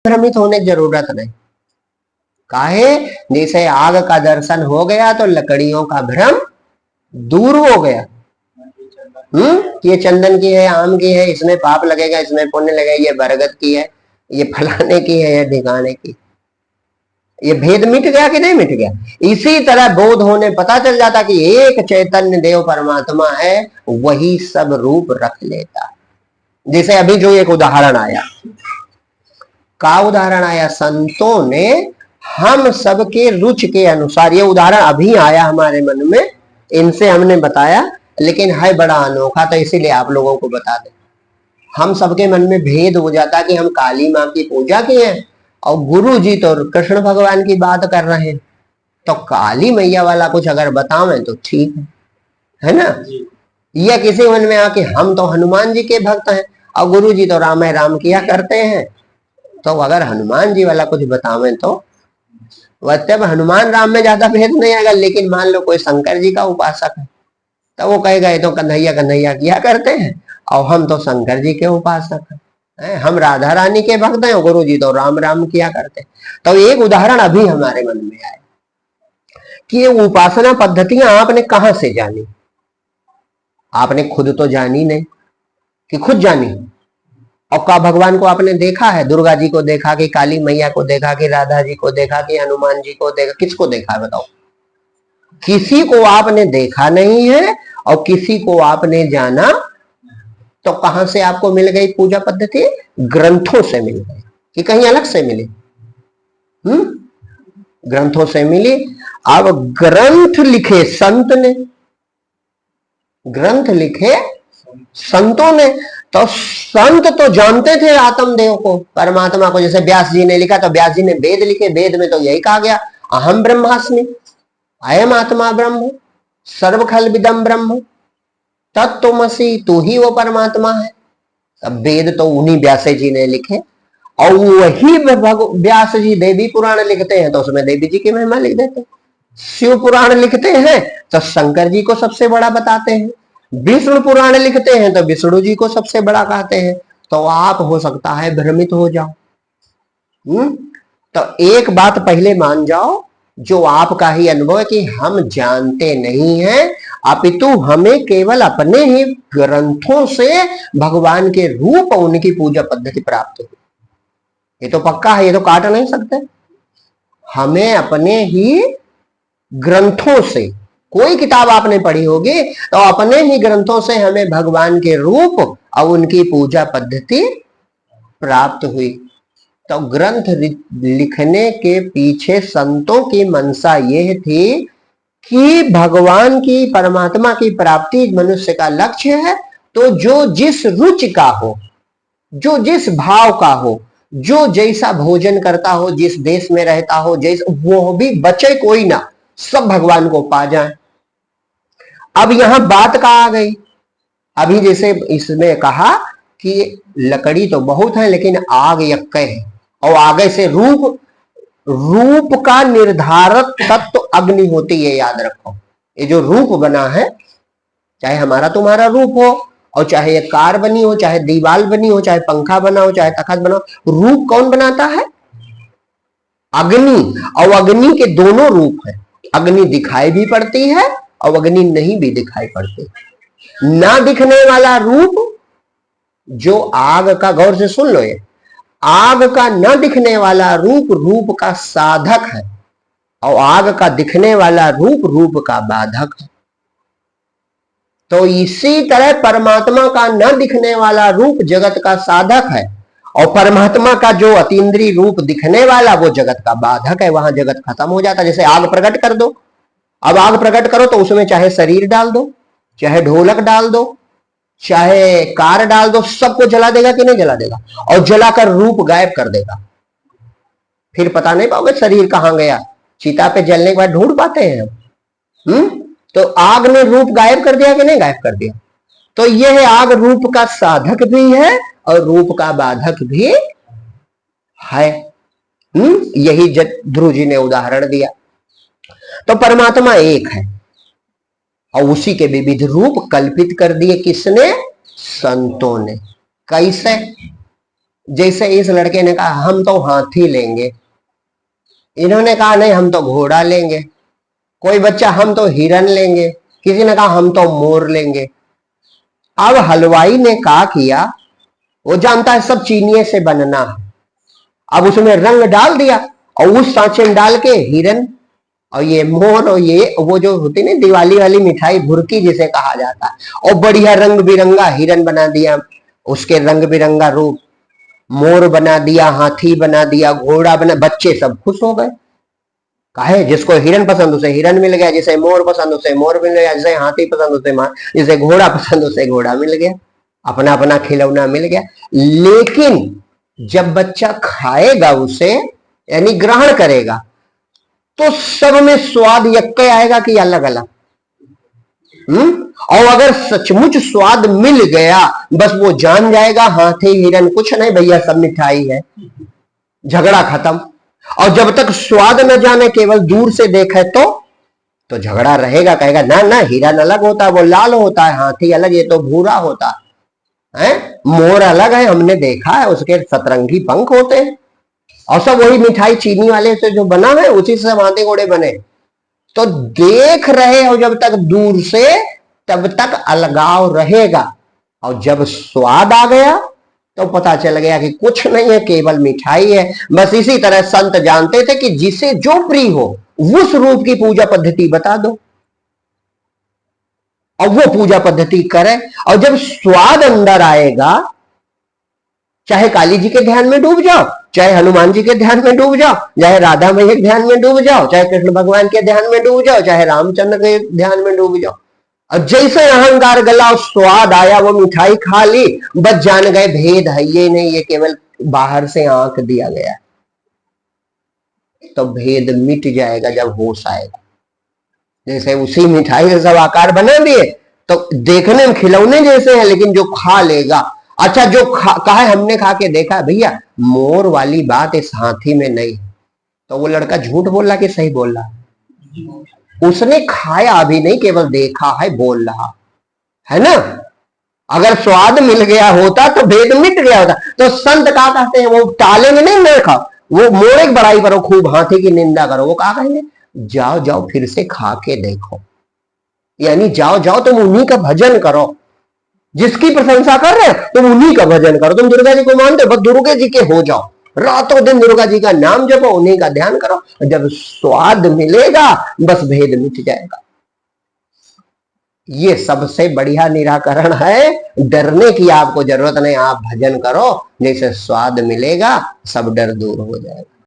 भ्रमित होने की जरूरत नहीं। काहे? जैसे आग का दर्शन हो गया तो लकड़ियों का भ्रम दूर हो गया। ये चंदन की है, आम की है, इसमें पाप लगेगा, इसमें पुण्य लगेगा, ये बरगद की है, ये फलाने की है, ये ढिकाने की। ये भेद मिट गया कि नहीं मिट गया? इसी तरह बोध होने पता चल जाता कि एक चैतन्य देव परमात्मा है, वही सब रूप रख लेता। जैसे अभी जो एक उदाहरण आया, का उदाहरण आया, संतों ने हम सबके रुच के अनुसार, ये उदाहरण अभी आया हमारे मन में, इनसे हमने बताया, लेकिन है बड़ा अनोखा, तो इसीलिए आप लोगों को बता दें। हम सबके मन में भेद हो जाता कि हम काली माँ की पूजा की है और गुरु जी तो कृष्ण भगवान की बात कर रहे हैं, तो काली मैया वाला कुछ अगर बतावें तो ठीक है ना? या किसी मन में आके हम तो हनुमान जी के भक्त हैं और गुरु जी तो राम राम किया करते हैं, तो अगर हनुमान जी वाला कुछ बतावें तो वैसे हनुमान राम में ज्यादा भेद नहीं आएगा। लेकिन मान लो कोई शंकर जी का उपासक है, तो वो कहेगा ये तो कन्हैया कन्हैया किया करते हैं और हम तो शंकर जी के उपासक हैं, हम राधा रानी के भक्त हैं, गुरु जी तो राम राम किया करते हैं। तो एक उदाहरण अभी हमारे मन में आया कि ये उपासना पद्धतियां आपने कहां से जानी? आपने खुद तो जानी नहीं कि खुद जानी, और का भगवान को आपने देखा है? दुर्गा जी को देखा कि काली मैया को देखा कि राधा जी को देखा कि हनुमान जी को देखा? किसको देखा है बताओ? किसी को आपने देखा नहीं है और किसी को आपने जाना। तो कहां से आपको मिल गई पूजा पद्धति? ग्रंथों से मिल गई कि कहीं अलग से मिली? ग्रंथों से मिली। अब ग्रंथ लिखे संत ने, ग्रंथ लिखे संतों ने, तो संत तो जानते थे आत्मदेव को, परमात्मा को। जैसे व्यास जी ने लिखा तो व्यास जी ने वेद लिखे, वेद में तो यही कहा गया, अहम ब्रह्मास्मि, अयम आत्मा ब्रह्म, सर्वखलविदं ब्रह्म, तत्त्वमसि, तू ही वो परमात्मा है। अब वेद तो उन्हीं व्यास जी ने लिखे, और वही व्यास जी देवी पुराण लिखते हैं तो उसमें देवी जी की महिमा लिख देते हैं। शिव पुराण लिखते हैं तो शंकर जी को सबसे बड़ा बताते हैं, विष्णु पुराण लिखते हैं तो विष्णु जी को सबसे बड़ा कहते हैं। तो आप हो सकता है भ्रमित हो जाओ। तो एक बात पहले मान जाओ, जो आपका ही अनुभव है कि हम जानते नहीं हैं, अपितु हमें केवल अपने ही ग्रंथों से भगवान के रूप और उनकी पूजा पद्धति प्राप्त हुई। ये तो पक्का है, ये तो काट नहीं सकते। हमें अपने ही ग्रंथों से, कोई किताब आपने पढ़ी होगी तो अपने ही ग्रंथों से हमें भगवान के रूप और उनकी पूजा पद्धति प्राप्त हुई। तो ग्रंथ लिखने के पीछे संतों की मंशा यह थी कि भगवान की, परमात्मा की प्राप्ति मनुष्य का लक्ष्य है, तो जो जिस रुचि का हो, जो जिस भाव का हो, जो जैसा भोजन करता हो, जिस देश में रहता हो, जैसा, वो भी बचे कोई ना, सब भगवान को पा जाए। अब यहां बात का आ गई, अभी जैसे इसमें कहा कि लकड़ी तो बहुत है लेकिन आग यक्के है, और आगे से रूप, रूप का निर्धारक तत्व अग्नि होती है, याद रखो। ये जो रूप बना है, चाहे हमारा तुम्हारा रूप हो, और चाहे ये कार बनी हो, चाहे दीवार बनी हो, चाहे पंखा बना हो, चाहे तखत बना हो, रूप कौन बनाता है? अग्नि। और अग्नि के दोनों रूप है, अग्नि दिखाई भी पड़ती है और अग्नि नहीं भी दिखाई पड़ती। ना दिखने वाला रूप जो आग का, गौर से सुन लो, ये आग का न दिखने वाला रूप रूप का साधक है, और आग का दिखने वाला रूप रूप का बाधक है। तो इसी तरह परमात्मा का न दिखने वाला रूप जगत का साधक है, और परमात्मा का जो अतीन्द्रिय रूप दिखने वाला वो जगत का बाधक है। वहां जगत खत्म हो जाता है। जैसे आग प्रकट कर दो, अब आग प्रकट करो तो उसमें चाहे शरीर डाल दो, चाहे ढोलक डाल दो, चाहे कार डाल दो, सबको जला देगा कि नहीं जला देगा? और जलाकर रूप गायब कर देगा। फिर पता नहीं पाओगे शरीर कहां गया। चिता पे जलने के बाद ढूंढ पाते हैं हम? तो आग ने रूप गायब कर दिया कि नहीं गायब कर दिया? तो यह आग रूप का साधक भी है और रूप का बाधक भी है। यही ध्रुव जी ने उदाहरण दिया। तो परमात्मा एक है और उसी के विविध रूप कल्पित कर दिए। किसने? संतों ने। कैसे? जैसे इस लड़के ने कहा हम तो हाथी लेंगे, इन्होंने कहा नहीं हम तो घोड़ा लेंगे, कोई बच्चा हम तो हिरन लेंगे, किसी ने कहा हम तो मोर लेंगे। अब हलवाई ने कहा किया, वो जानता है सब चीनी से बनना है, अब उसमें रंग डाल दिया और उस सांचे में डाल के हिरन और ये मोर और ये वो जो होती ना दिवाली वाली मिठाई भुरकी जिसे कहा जाता है, और बढ़िया रंग बिरंगा हिरन बना दिया, उसके रंग बिरंगा रूप, मोर बना दिया, हाथी बना दिया, घोड़ा बना, बच्चे सब खुश हो गए। काहे, जिसको हिरन पसंद उसे हिरन मिल गया, जिसे मोर पसंद उसे मोर मिल गया, जिसे हाथी पसंद उसे जिसे घोड़ा पसंद उसे घोड़ा मिल गया, अपना अपना खिलौना मिल गया। लेकिन जब बच्चा खाएगा उसे यानी ग्रहण करेगा तो सब में स्वाद यक्के आएगा कि अलग अलग। और अगर सचमुच स्वाद मिल गया बस वो जान जाएगा हाथी हिरन कुछ नहीं भैया सब मिठाई है, झगड़ा खत्म। और जब तक स्वाद न जाने केवल दूर से देखे तो झगड़ा रहेगा, कहेगा ना ना हिरन अलग होता है, वो लाल होता है, हाथी अलग, ये तो भूरा होता है, मोर अलग है, हमने देखा है उसके सतरंगी पंख होते हैं, और सब वही मिठाई चीनी वाले से जो बना है उसी से हाथी घोड़े बने। तो देख रहे हो जब तक दूर से तब तक अलगाव रहेगा, और जब स्वाद आ गया तो पता चल गया कि कुछ नहीं है केवल मिठाई है। बस इसी तरह संत जानते थे कि जिसे जो प्रिय हो उस रूप की पूजा पद्धति बता दो और वो पूजा पद्धति करे, और जब स्वाद अंदर आएगा चाहे काली जी के ध्यान में डूब जाओ, चाहे हनुमान जी के ध्यान में डूब जाओ, चाहे राधा मैया के ध्यान में डूब जाओ, चाहे कृष्ण भगवान के ध्यान में डूब जाओ, चाहे रामचंद्र के ध्यान में डूब जाओ, और जैसे अहंकार गला स्वाद आया वो मिठाई खा ली, बस जान गए भेद है ये नहीं, ये केवल बाहर से आंख दिया गया। तो भेद मिट जाएगा जब होश आएगा। जैसे उसी मिठाई से सब आकार बना दिए तो देखने में खिलौने जैसे हैं, लेकिन जो खा लेगा, अच्छा जो कहा हमने खा के देखा भैया मोर वाली बात इस हाथी में नहीं, तो वो लड़का झूठ बोल रहा कि सही बोल रहा? उसने खाया भी नहीं, केवल देखा है, बोल रहा है ना। अगर स्वाद मिल गया होता तो भेद मिट गया होता। तो संत कहा कहते हैं, वो टालेंगे नहीं, न खाओ, वो मोर एक बड़ाई करो खूब, हाथी की निंदा करो, वो कहा कहेंगे जाओ जाओ फिर से खा के देखो, यानी जाओ जाओ तुम उन्हीं का भजन करो, जिसकी प्रशंसा कर रहे हो तुम उन्हीं का भजन करो। तुम दुर्गा जी को मानते हो बस दुर्गा जी के हो जाओ, रातों दिन दुर्गा जी का नाम जपो, उन्हीं का ध्यान करो, जब स्वाद मिलेगा बस भेद मिट जाएगा। ये सबसे बढ़िया निराकरण है, डरने की आपको जरूरत नहीं, आप भजन करो, जैसे स्वाद मिलेगा सब डर दूर हो जाएगा।